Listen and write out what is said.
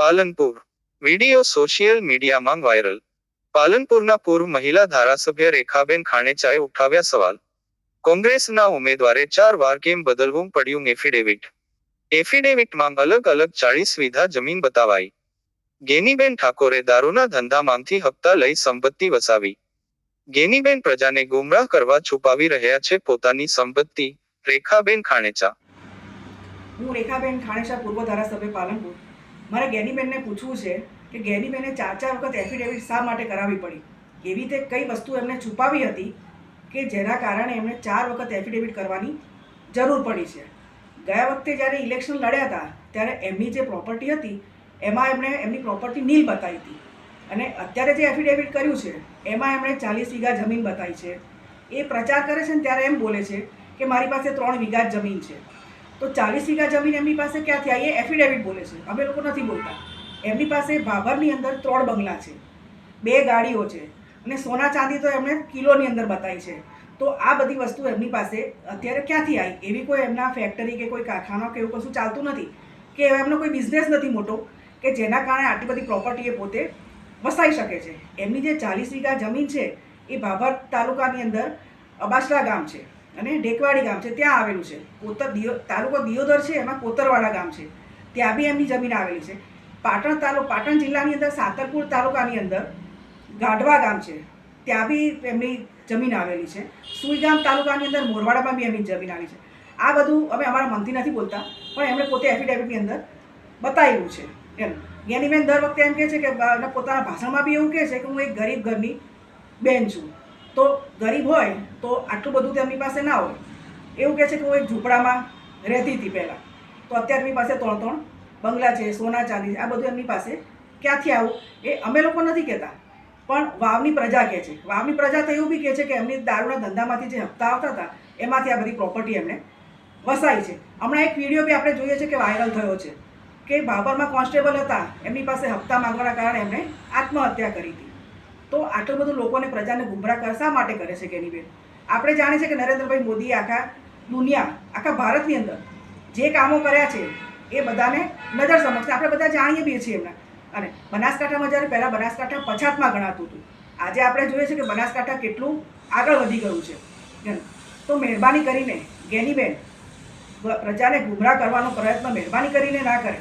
Palanpur video social મીડિયામાં viral. પાલનપુરના પૂર્વ મહિલા ધારાસભ્ય રેખાબેન ખાણેચાએ ઉઠાવ્યા સવાલ। કોંગ્રેસના ઉમેદવારે 4 વાર કેમ બદલવું પડ્યું એફિડેવિટ? એફિડેવિટમાં અલગ અલગ 40 વીઘા જમીન બતાવાઈ। ગેનીબેન ઠાકોરે દારૂના ધંધામાંથી હપ્તા લઈ સંપત્તિ વસાવી। ગેનીબેન પ્રજાને ગુમરાહ કરવા છુપાવી રહ્યા છે પોતાની સંપત્તિ। રેખાબેન ખાણેચા। હું રેખાબેન ખાણેચા, પૂર્વ ધારાસભ્ય પાલનપુર। મારે ગેનીબેનને પૂછવું છે કે ગેનીબેને 4 વખત એફિડેવિટ શા માટે કરાવવી પડી? એવી તે કઈ વસ્તુ એમને છુપાવી હતી કે જેના કારણે એમને 4 વખત એફિડેવિટ કરવાની જરૂર પડી છે? ગયા વખતે જ્યારે ઇલેક્શન લડ્યા હતા ત્યારે એમની જે પ્રોપર્ટી હતી એમાં એમણે એમની પ્રોપર્ટી નીલ બતાવી હતી, અને અત્યારે જે એફિડેવિટ કર્યું છે એમાં એમણે 40 વીઘા જમીન બતાવી છે। એ પ્રચાર કરે છે ને ત્યારે એમ બોલે છે કે મારી પાસે 3 વીઘા જમીન છે। તો 40 વીઘા જમીન એમની પાસે ક્યાંથી આવી? એ એફિડેવિટ બોલે છે, અમે લોકો નથી બોલતા। એમની પાસે ભાભરની અંદર 3 બંગલા છે, 2 ગાડીઓ છે, અને સોના ચાંદી તો એમણે કિલોની અંદર બતાવી છે। તો આ બધી વસ્તુ એમની પાસે અત્યારે ક્યાંથી આવી? એવી કોઈ એમના ફેક્ટરી કે કોઈ કારખાના કે એવું કશું ચાલતું નથી, કે એમનો કોઈ બિઝનેસ નથી મોટો કે જેના કારણે આટલી બધી પ્રોપર્ટી એ પોતે વસાઈ શકે છે। એમની જે 40 વીઘા જમીન છે એ ભાભર તાલુકાની અંદર અબાસડા ગામ છે અને ઢેકવાડી ગામ છે, ત્યાં આવેલું છે। તાલુકો દિયોદર છે, એમાં કોતરવાડા ગામ છે, ત્યાં બી એમની જમીન આવેલી છે। પાટણ જિલ્લાની અંદર સાતરપુર તાલુકાની અંદર ગાઢવા ગામ છે, ત્યાં બી એમની જમીન આવેલી છે। સુઈગામ તાલુકાની અંદર મોરવાડામાં બી એમની જમીન આવી છે। આ બધું અમે અમારા મનથી નથી બોલતા, પણ એમણે પોતે એફિડેવિટની અંદર બતાવ્યું છે એમ। ગેનીબેન દર વખતે એમ કહે છે કે પોતાના ભાષણમાં બી એવું કહે છે કે હું એક ગરીબ ઘરની બેન છું। તો ગરીબ હોય તો આટલું બધું તેમની પાસે ના હોય। એવું કહે છે કે હું એક ઝૂંપડામાં રહેતી હતી પહેલાં, તો અત્યારે એમની પાસે 3 બંગલા છે, સોના ચાંદી, આ બધું એમની પાસે ક્યાંથી આવું? એ અમે લોકો નથી કહેતા, પણ વાવની પ્રજા કહે છે। વાવની પ્રજા તો એવું બી કહે છે કે એમની દારૂના ધંધામાંથી જે હપ્તા આવતા હતા એમાંથી આ બધી પ્રોપર્ટી એમણે વસાઈ છે। હમણાં એક વિડીયો બી આપણે જોઈએ છે કે વાયરલ થયો છે કે ભાભરમાં કોન્સ્ટેબલ હતા, એમની પાસે હપ્તા માંગવાના કારણે એમણે આત્મહત્યા કરી હતી। તો આટલું બધું લોકોને, પ્રજાને ગુમરાહ શા માટે કરે છે ગેનીબેન? આપણે જાણીએ છીએ કે નરેન્દ્રભાઈ મોદીએ આખા દુનિયા, આખા ભારતની અંદર જે કામો કર્યા છે એ બધાને નજર સમક્ષ આપણે બધા જાણીએ બી છીએ એમના। અને બનાસકાંઠામાં જ્યારે પહેલાં બનાસકાંઠા પછાતમાં ગણાતું હતું, આજે આપણે જોઈએ છીએ કે બનાસકાંઠા કેટલું આગળ વધી ગયું છે। તો મહેરબાની કરીને ગેનીબેન પ્રજાને ગુમરાહ કરવાનો પ્રયત્ન મહેરબાની કરીને ના કરે।